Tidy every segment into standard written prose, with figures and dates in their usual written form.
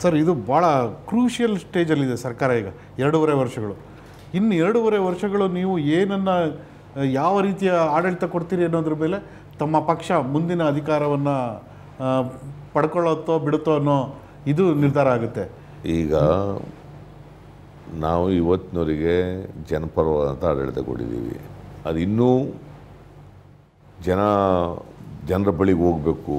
Sir ಇದು ಭಾಳ crucial ಸ್ಟೇಜಲ್ಲಿದೆ ಸರ್ಕಾರ ಈಗ 2.5 ವರ್ಷಗಳು. ಇನ್ನು 2.5 ವರ್ಷಗಳು ನೀವು ಏನನ್ನು ಯಾವ ರೀತಿಯ ಆಡಳಿತ ಕೊಡ್ತೀರಿ ಅನ್ನೋದ್ರ ಮೇಲೆ ತಮ್ಮ ಪಕ್ಷ ಮುಂದಿನ ಅಧಿಕಾರವನ್ನು ಪಡ್ಕೊಳ್ಳುತ್ತೋ ಬಿಡುತ್ತೋ ಅನ್ನೋ ಇದು ನಿರ್ಧಾರ ಆಗುತ್ತೆ. ಈಗ ನಾವು ಇವತ್ತಿನವರಿಗೆ ಜನಪರವಾದಂಥ ಆಡಳಿತ ಕೊಟ್ಟಿದ್ದೀವಿ. ಅದು ಇನ್ನೂ ಜನರ ಬಳಿಗೆ ಹೋಗಬೇಕು,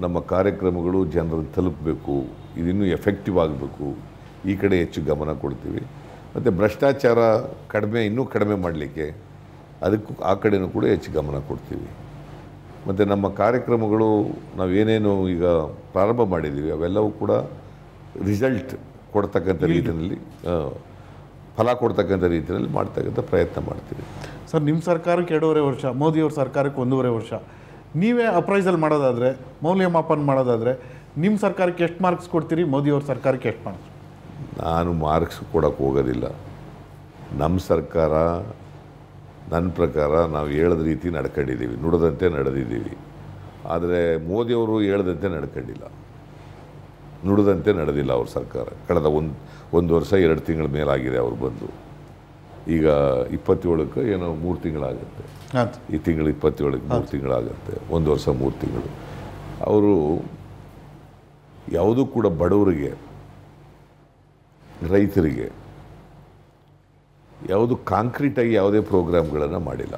ನಮ್ಮ ಕಾರ್ಯಕ್ರಮಗಳು ಜನರನ್ನು ತಲುಪಬೇಕು, ಇದಿನ್ನೂ ಎಫೆಕ್ಟಿವ್ ಆಗಬೇಕು, ಈ ಕಡೆ ಹೆಚ್ಚು ಗಮನ ಕೊಡ್ತೀವಿ. ಮತ್ತು ಭ್ರಷ್ಟಾಚಾರ ಇನ್ನೂ ಕಡಿಮೆ ಮಾಡಲಿಕ್ಕೆ ಅದಕ್ಕೂ ಆ ಕಡೆಯೂ ಕೂಡ ಹೆಚ್ಚು ಗಮನ ಕೊಡ್ತೀವಿ. ಮತ್ತು ನಮ್ಮ ಕಾರ್ಯಕ್ರಮಗಳು ನಾವೇನೇನು ಈಗ ಪ್ರಾರಂಭ ಮಾಡಿದ್ದೀವಿ ಅವೆಲ್ಲವೂ ಕೂಡ ರಿಸಲ್ಟ್ ಕೊಡ್ತಕ್ಕಂಥ ರೀತಿಯಲ್ಲಿ ಫಲ ಕೊಡ್ತಕ್ಕಂಥ ರೀತಿಯಲ್ಲಿ ಮಾಡ್ತಕ್ಕಂಥ ಪ್ರಯತ್ನ ಮಾಡ್ತೀವಿ. ಸರ್ ನಿಮ್ಮ ಸರ್ಕಾರಕ್ಕೆ 2.5 ವರ್ಷ, ಮೋದಿಯವ್ರ ಸರ್ಕಾರಕ್ಕೆ 1.5 ವರ್ಷ. ನೀವೇ ಅಪ್ರೈಸಲ್ ಮಾಡೋದಾದರೆ, ಮೌಲ್ಯಮಾಪನ ಮಾಡೋದಾದರೆ ನಿಮ್ಮ ಸರ್ಕಾರಕ್ಕೆ ಎಷ್ಟು ಮಾರ್ಕ್ಸ್ ಕೊಡ್ತೀರಿ, ಮೋದಿಯವ್ರ ಸರ್ಕಾರಕ್ಕೆ ಎಷ್ಟು ಮಾರ್ಕ್ಸ್? ನಾನು ಮಾರ್ಕ್ಸ್ ಕೊಡೋಕ್ಕೆ ಹೋಗೋದಿಲ್ಲ. ನಮ್ಮ ಸರ್ಕಾರ ನನ್ನ ಪ್ರಕಾರ ನಾವು ಹೇಳದ ರೀತಿ ನಡ್ಕೊಂಡಿದ್ದೀವಿ, ನುಡಿದಂತೆ ನಡೆದಿದ್ದೀವಿ. ಆದರೆ ಮೋದಿಯವರು ಹೇಳ್ದಂತೆ ನಡ್ಕೊಂಡಿಲ್ಲ, ನುಡಿದಂತೆ ನಡೆದಿಲ್ಲ ಅವ್ರ ಸರ್ಕಾರ. ಕಳೆದ ಒಂದು ವರ್ಷ 2 ತಿಂಗಳ ಮೇಲಾಗಿದೆ ಅವ್ರು ಬಂದು. ಈಗ 27ಕ್ಕೆ ಏನೋ 3 ತಿಂಗಳಾಗುತ್ತೆ. ಈ ತಿಂಗಳು 27ಕ್ಕೆ 3 ತಿಂಗಳಾಗುತ್ತೆ. 1 ವರ್ಷ 3 ತಿಂಗಳು. ಅವರು ಯಾವುದೂ ಕೂಡ ಬಡವರಿಗೆ, ರೈತರಿಗೆ ಯಾವುದು ಕಾಂಕ್ರೀಟಾಗಿ ಯಾವುದೇ ಪ್ರೋಗ್ರಾಮ್ಗಳನ್ನು ಮಾಡಿಲ್ಲ.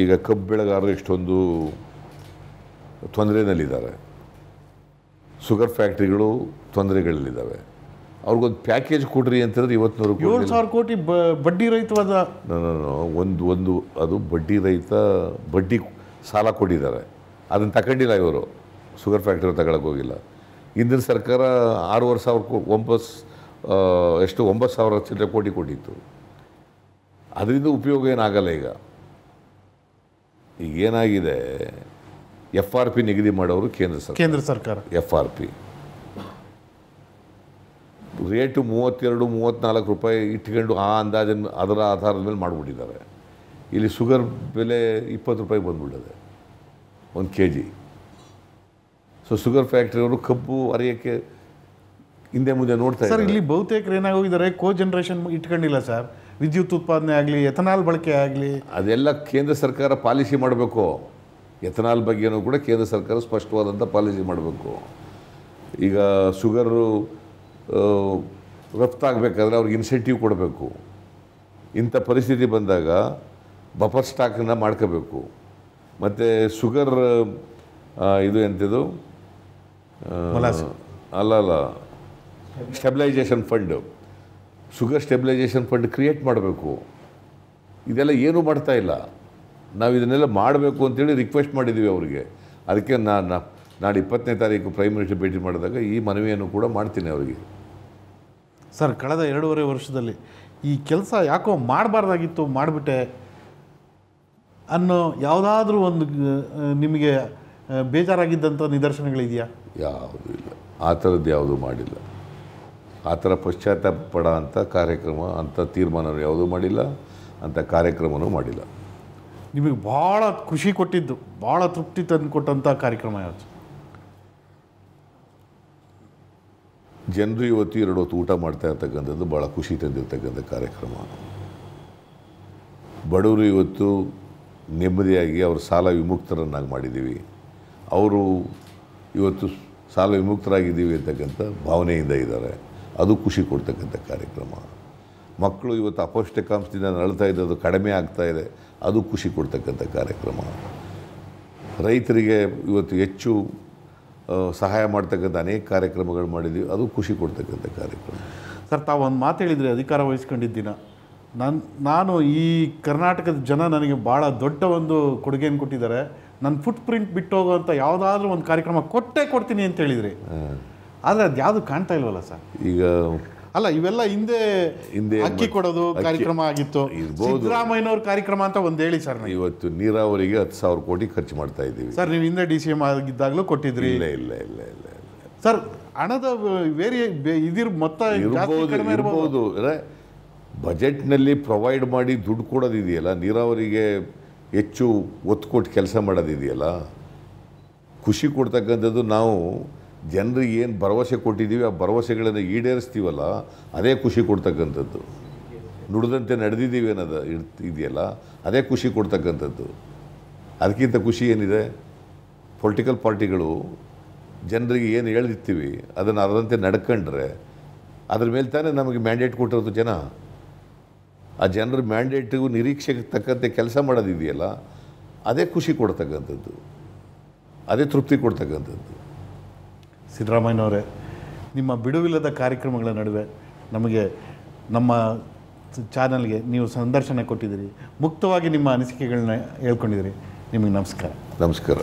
ಈಗ ಕಬ್ಬು ಬೆಳೆಗಾರರು ಇಷ್ಟೊಂದು ತೊಂದರೆನಲ್ಲಿದ್ದಾರೆ, ಶುಗರ್ ಫ್ಯಾಕ್ಟ್ರಿಗಳು ತೊಂದರೆಗಳಲ್ಲಿದ್ದಾವೆ. ಅವ್ರಿಗೊಂದು ಪ್ಯಾಕೇಜ್ ಕೊಡ್ರಿ ಅಂತಂದ್ರೆ ಇವತ್ತಿನವರೆಗೂ 7,000 ಕೋಟಿ ಬಡ್ಡಿ ರಹಿತವಾದ ಒಂದು ಅದು ಬಡ್ಡಿ ಸಾಲ ಕೊಟ್ಟಿದ್ದಾರೆ. ಅದನ್ನು ತಗೊಂಡಿಲ್ಲ ಇವರು, ಶುಗರ್ ಫ್ಯಾಕ್ಟ್ರಿ ತಗೊಳಕ್ಕೆ ಹೋಗಿಲ್ಲ. ಹಿಂದಿನ ಸರ್ಕಾರ 9,000 ಚಿಲ್ಲರೆ ಕೋಟಿ ಕೊಟ್ಟಿತ್ತು. ಅದರಿಂದ ಉಪಯೋಗ ಏನಾಗಲ್ಲ. ಈಗ ಏನಾಗಿದೆ, FRP ನಿಗದಿ ಮಾಡೋರು ಕೇಂದ್ರ ಸರ್ಕಾರ. FRP ರೇಟು 32-34 ರೂಪಾಯಿ ಇಟ್ಕೊಂಡು ಆ ಅಂದಾಜನ್ನು ಅದರ ಆಧಾರದ ಮೇಲೆ ಮಾಡಿಬಿಟ್ಟಿದ್ದಾರೆ. ಇಲ್ಲಿ ಶುಗರ್ ಬೆಲೆ 20 ರೂಪಾಯಿ ಬಂದ್ಬಿಟ್ಟಿದೆ 1 kg. ಸೊ ಶುಗರ್ ಫ್ಯಾಕ್ಟ್ರಿಯವರು ಕಬ್ಬು ಅರಿಯೋಕ್ಕೆ ಹಿಂದೆ ಮುಂದೆ ನೋಡ್ತಾ ಇದ್ದಾರೆ. ಸರ್ ಇಲ್ಲಿ ಬಹುತೇಕರು ಏನಾಗೋಗಿದ್ದಾರೆ, ಜನರೇಷನ್ ಇಟ್ಕೊಂಡಿಲ್ಲ ಸರ್. ವಿದ್ಯುತ್ ಉತ್ಪಾದನೆ ಆಗಲಿ, ಎಥನಾಲ್ ಬಳಕೆ ಆಗಲಿ, ಅದೆಲ್ಲ ಕೇಂದ್ರ ಸರ್ಕಾರ ಪಾಲಿಸಿ ಮಾಡಬೇಕು. ಎಥನಾಲ್ ಬಗ್ಗೆನೂ ಕೂಡ ಕೇಂದ್ರ ಸರ್ಕಾರ ಸ್ಪಷ್ಟವಾದಂಥ ಪಾಲಿಸಿ ಮಾಡಬೇಕು. ಈಗ ಶುಗರು ರಫ್ತಾಗಬೇಕಾದ್ರೆ ಅವ್ರಿಗೆ ಇನ್ಸೆಂಟಿವ್ ಕೊಡಬೇಕು. ಇಂಥ ಪರಿಸ್ಥಿತಿ ಬಂದಾಗ ಬಫರ್ ಸ್ಟಾಕನ್ನು ಮಾಡ್ಕೋಬೇಕು. ಮತ್ತು ಶುಗರ್ ಇದು ಎಂಥದ್ದು ಅಲ್ಲ stabilisation fund, sugar stabilisation fund create ಮಾಡಬೇಕು. ಇದೆಲ್ಲ ಏನೂ ಮಾಡ್ತಾ ಇಲ್ಲ. ನಾವು ಇದನ್ನೆಲ್ಲ ಮಾಡಬೇಕು ಅಂತೇಳಿ ರಿಕ್ವೆಸ್ಟ್ ಮಾಡಿದ್ದೀವಿ ಅವರಿಗೆ. ಅದಕ್ಕೆ ನಾಳೆ 20ನೇ ತಾರೀಕು ಪ್ರೈಮ್ ಮಿನಿಸ್ಟರ್ ಭೇಟಿ ಮಾಡಿದಾಗ ಈ ಮನವಿಯನ್ನು ಕೂಡ ಮಾಡ್ತೀನಿ ಅವರಿಗೆ. ಸರ್ ಕಳೆದ 2.5 ವರ್ಷದಲ್ಲಿ ಈ ಕೆಲಸ ಯಾಕೋ ಮಾಡಬಾರ್ದಾಗಿತ್ತು, ಮಾಡಿಬಿಟ್ಟೆ ಅನ್ನೋ ಯಾವುದಾದ್ರೂ ಒಂದು ನಿಮಗೆ ಬೇಜಾರಾಗಿದ್ದಂಥ ನಿದರ್ಶನಗಳಿದೆಯಾ? ಯಾವುದೂ ಇಲ್ಲ, ಆ ಥರದ್ದು ಯಾವುದೂ ಮಾಡಿಲ್ಲ. ಆ ಥರ ಪಶ್ಚಾತ್ತಾಪ ಪಡೋ ಅಂಥ ಕಾರ್ಯಕ್ರಮ, ಅಂಥ ತೀರ್ಮಾನ ಯಾವುದೂ ಮಾಡಿಲ್ಲ, ಅಂಥ ಕಾರ್ಯಕ್ರಮವೂ ಮಾಡಿಲ್ಲ. ನಿಮಗೆ ಭಾಳ ಖುಷಿ ಕೊಟ್ಟಿದ್ದು, ಭಾಳ ತೃಪ್ತಿ ತಂದು ಕೊಟ್ಟಂಥ ಕಾರ್ಯಕ್ರಮ ಯಾವುದು? ಜನರು ಇವತ್ತು 2 ಹೊತ್ತು ಊಟ ಮಾಡ್ತಾ ಇರ್ತಕ್ಕಂಥದ್ದು ಭಾಳ ಖುಷಿ ತಂದಿರ್ತಕ್ಕಂಥ ಕಾರ್ಯಕ್ರಮ. ಬಡವರು ಇವತ್ತು ನೆಮ್ಮದಿಯಾಗಿ ಅವ್ರ ಸಾಲ ವಿಮುಕ್ತರನ್ನಾಗಿ ಮಾಡಿದ್ದೀವಿ. ಅವರು ಇವತ್ತು ಸಾಲ ವಿಮುಕ್ತರಾಗಿದ್ದೀವಿ ಅಂತಕ್ಕಂಥ ಭಾವನೆಯಿಂದ ಇದ್ದಾರೆ. ಅದು ಖುಷಿ ಕೊಡ್ತಕ್ಕಂಥ ಕಾರ್ಯಕ್ರಮ. ಮಕ್ಕಳು ಇವತ್ತು ಅಪೌಷ್ಟಿಕಾಂಶದಿಂದ ನರಳ್ತಾ ಇದ್ದದ್ದು ಕಡಿಮೆ ಆಗ್ತಾಯಿದೆ, ಅದು ಖುಷಿ ಕೊಡ್ತಕ್ಕಂಥ ಕಾರ್ಯಕ್ರಮ. ರೈತರಿಗೆ ಇವತ್ತು ಹೆಚ್ಚು ಸಹಾಯ ಮಾಡ್ತಕ್ಕಂಥ ಅನೇಕ ಕಾರ್ಯಕ್ರಮಗಳು ಮಾಡಿದ್ದೀವಿ, ಅದು ಖುಷಿ ಕೊಡ್ತಕ್ಕಂಥ ಕಾರ್ಯಕ್ರಮ. ಸರ್ ತಾವು ಒಂದು ಮಾತು ಹೇಳಿದರೆ, ಅಧಿಕಾರ ವಹಿಸ್ಕೊಂಡಿದ್ದಿನ ನಾನು ಈ ಕರ್ನಾಟಕದ ಜನ ನನಗೆ ಭಾಳ ದೊಡ್ಡ ಒಂದು ಕೊಡುಗೆಯನ್ನು ಕೊಟ್ಟಿದ್ದಾರೆ, ನನ್ನ ಫುಟ್ ಪ್ರಿಂಟ್ ಬಿಟ್ಟು ಹೋಗೋವಂಥ ಯಾವುದಾದ್ರೂ ಒಂದು ಕಾರ್ಯಕ್ರಮ ಕೊಡ್ತೀನಿ ಅಂತ ಹೇಳಿದ್ರಿ. ಆದರೆ ಅದು ಯಾವುದು ಕಾಣ್ತಾ ಇಲ್ವಲ್ಲ ಸರ್? ಈಗ ಅಲ್ಲ, ಇವೆಲ್ಲ ಹಿಂದೆ ಅಕ್ಕಿ ಕೊಡೋದು ಕಾರ್ಯಕ್ರಮ ಆಗಿತ್ತು, ಸಿದ್ದರಾಮಯ್ಯನವ್ರ ಕಾರ್ಯಕ್ರಮ ಅಂತ ಒಂದು ಹೇಳಿ ಸರ್. ಇವತ್ತು ನೀರಾವರಿಗೆ 10,000 ಕೋಟಿ ಖರ್ಚು ಮಾಡ್ತಾ ಇದ್ದೀವಿ ಸರ್. ನೀವು ಹಿಂದೆ DCM ಆಗಿದ್ದಾಗಲೂ ಕೊಟ್ಟಿದ್ರಿ. ಇಲ್ಲ ಸರ್, ಹಣದ ಇದಿರ್ ಮೊತ್ತ ಇರ್ಬೋದು. ಬಜೆಟ್ನಲ್ಲಿ ಪ್ರೊವೈಡ್ ಮಾಡಿ ದುಡ್ಡು ಕೊಡೋದಿದೆಯಲ್ಲ, ನೀರಾವರಿಗೆ ಹೆಚ್ಚು ಒತ್ತು ಕೊಟ್ಟು ಕೆಲಸ ಮಾಡೋದಿದೆಯಲ್ಲ, ಖುಷಿ ಕೊಡ್ತಕ್ಕಂಥದ್ದು. ನಾವು ಜನರಿಗೆ ಏನು ಭರವಸೆ ಕೊಟ್ಟಿದ್ದೀವಿ ಆ ಭರವಸೆಗಳನ್ನು ಈಡೇರಿಸ್ತೀವಲ್ಲ ಅದೇ ಖುಷಿ ಕೊಡ್ತಕ್ಕಂಥದ್ದು. ನುಡಿದಂತೆ ನಡೆದಿದ್ದೀವಿ ಅನ್ನೋದು ಇದೆಯಲ್ಲ ಅದೇ ಖುಷಿ ಕೊಡ್ತಕ್ಕಂಥದ್ದು. ಅದಕ್ಕಿಂತ ಖುಷಿ ಏನಿದೆ? ಪೊಲಿಟಿಕಲ್ ಪಾರ್ಟಿಗಳು ಜನರಿಗೆ ಏನು ಹೇಳಿರ್ತೀವಿ ಅದನ್ನು ಅದರಂತೆ ನಡ್ಕೊಂಡ್ರೆ ಅದ್ರ ಮೇಲೆ ತಾನೇ ನಮಗೆ ಮ್ಯಾಂಡೇಟ್ ಕೊಟ್ಟಿರೋದು ಜನ. ಆ ಜನರ ಮ್ಯಾಂಡೇಟಿಗೂ ನಿರೀಕ್ಷೆಗೆ ತಕ್ಕಂತೆ ಕೆಲಸ ಮಾಡೋದಿದೆಯಲ್ಲ ಅದೇ ಖುಷಿ ಕೊಡ್ತಕ್ಕಂಥದ್ದು, ಅದೇ ತೃಪ್ತಿ ಕೊಡ್ತಕ್ಕಂಥದ್ದು. ಸಿದ್ದರಾಮಯ್ಯನವರೇ, ನಿಮ್ಮ ಬಿಡುವಿಲ್ಲದ ಕಾರ್ಯಕ್ರಮಗಳ ನಡುವೆ ನಮಗೆ ನಮ್ಮ ಚಾನಲ್ಗೆ ನೀವು ಸಂದರ್ಶನ ಕೊಟ್ಟಿದ್ದೀರಿ, ಮುಕ್ತವಾಗಿ ನಿಮ್ಮ ಅನಿಸಿಕೆಗಳನ್ನ ಹೇಳ್ಕೊಂಡಿದ್ದೀರಿ. ನಿಮಗೆ ನಮಸ್ಕಾರ. ನಮಸ್ಕಾರ.